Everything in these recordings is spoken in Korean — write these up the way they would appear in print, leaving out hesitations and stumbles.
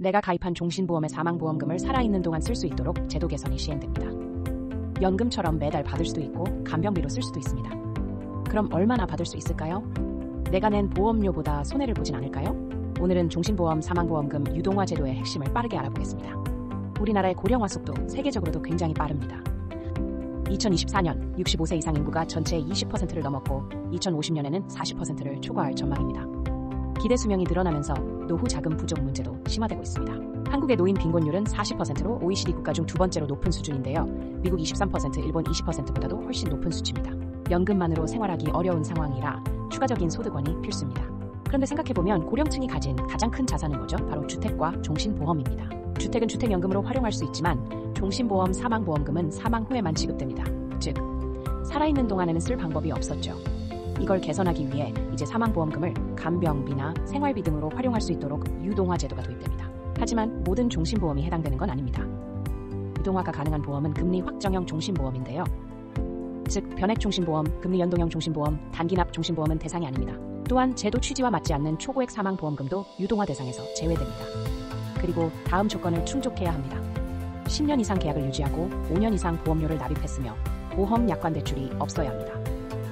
내가 가입한 종신보험의 사망보험금을 살아있는 동안 쓸 수 있도록 제도 개선이 시행됩니다. 연금처럼 매달 받을 수도 있고 간병비로 쓸 수도 있습니다. 그럼 얼마나 받을 수 있을까요? 내가 낸 보험료보다 손해를 보진 않을까요? 오늘은 종신보험 사망보험금 유동화 제도의 핵심을 빠르게 알아보겠습니다. 우리나라의 고령화 속도 세계적으로도 굉장히 빠릅니다. 2024년 65세 이상 인구가 전체의 20%를 넘었고 2050년에는 40%를 초과할 전망입니다. 기대 수명이 늘어나면서 노후 자금 부족 문제도 심화되고 있습니다. 한국의 노인 빈곤율은 40%로 OECD 국가 중 두 번째로 높은 수준인데요. 미국 23%, 일본 20%보다도 훨씬 높은 수치입니다. 연금만으로 생활하기 어려운 상황이라 추가적인 소득원이 필수입니다. 그런데 생각해보면 고령층이 가진 가장 큰 자산은 뭐죠? 바로 주택과 종신보험입니다. 주택은 주택연금으로 활용할 수 있지만 종신보험 사망보험금은 사망 후에만 지급됩니다. 즉, 살아있는 동안에는 쓸 방법이 없었죠. 이걸 개선하기 위해 이제 사망보험금을 간병비나 생활비 등으로 활용할 수 있도록 유동화 제도가 도입됩니다. 하지만 모든 종신보험이 해당되는 건 아닙니다. 유동화가 가능한 보험은 금리 확정형 종신보험인데요. 즉, 변액종신보험, 금리연동형 종신보험, 단기납 종신보험은 대상이 아닙니다. 또한 제도 취지와 맞지 않는 초고액 사망보험금도 유동화 대상에서 제외됩니다. 그리고 다음 조건을 충족해야 합니다. 10년 이상 계약을 유지하고 5년 이상 보험료를 납입했으며 보험 약관 대출이 없어야 합니다.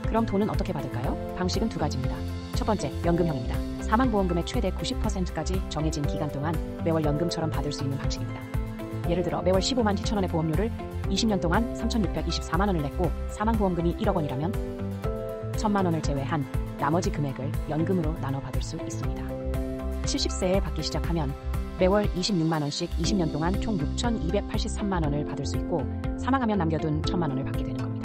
그럼 돈은 어떻게 받을까요? 방식은 두 가지입니다. 첫 번째, 연금형입니다. 사망보험금의 최대 90%까지 정해진 기간 동안 매월 연금처럼 받을 수 있는 방식입니다. 예를 들어 매월 15만 7천 원의 보험료를 20년 동안 3,624만 원을 냈고 사망보험금이 1억 원이라면 1,000만 원을 제외한 나머지 금액을 연금으로 나눠 받을 수 있습니다. 70세에 받기 시작하면 매월 26만 원씩 20년 동안 총 6,283만 원을 받을 수 있고 사망하면 남겨둔 1,000만 원을 받게 되는 겁니다.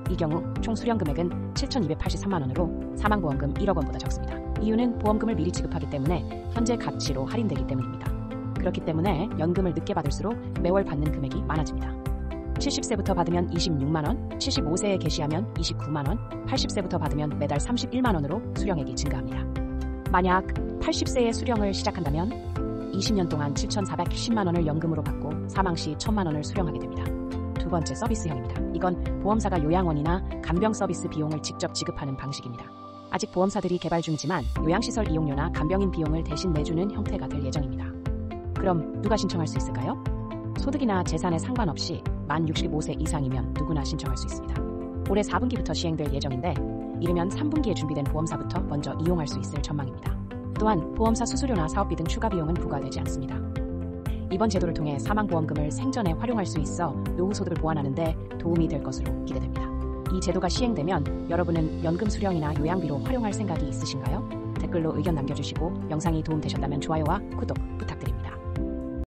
이 경우 총 수령 금액은 7,283만 원으로 사망보험금 1억 원보다 적습니다. 이유는 보험금을 미리 지급하기 때문에 현재 가치로 할인되기 때문입니다. 그렇기 때문에 연금을 늦게 받을수록 매월 받는 금액이 많아집니다. 70세부터 받으면 26만 원, 75세에 개시하면 29만 원, 80세부터 받으면 매달 31만 원으로 수령액이 증가합니다. 만약 80세에 수령을 시작한다면 20년 동안 7,410만 원을 연금으로 받고 사망 시 1,000만 원을 수령하게 됩니다. 두 번째, 서비스형입니다. 이건 보험사가 요양원이나 간병 서비스 비용을 직접 지급하는 방식입니다. 아직 보험사들이 개발 중이지만 요양시설 이용료나 간병인 비용을 대신 내주는 형태가 될 예정입니다. 그럼 누가 신청할 수 있을까요? 소득이나 재산에 상관없이 만 65세 이상이면 누구나 신청할 수 있습니다. 올해 4분기부터 시행될 예정인데 이르면 3분기에 준비된 보험사부터 먼저 이용할 수 있을 전망입니다. 또한 보험사 수수료나 사업비 등 추가 비용은 부과되지 않습니다. 이번 제도를 통해 사망보험금을 생전에 활용할 수 있어 노후 소득을 보완하는 데 도움이 될 것으로 기대됩니다. 이 제도가 시행되면 여러분은 연금 수령이나 요양비로 활용할 생각이 있으신가요? 댓글로 의견 남겨주시고 영상이 도움되셨다면 좋아요와 구독 부탁드립니다.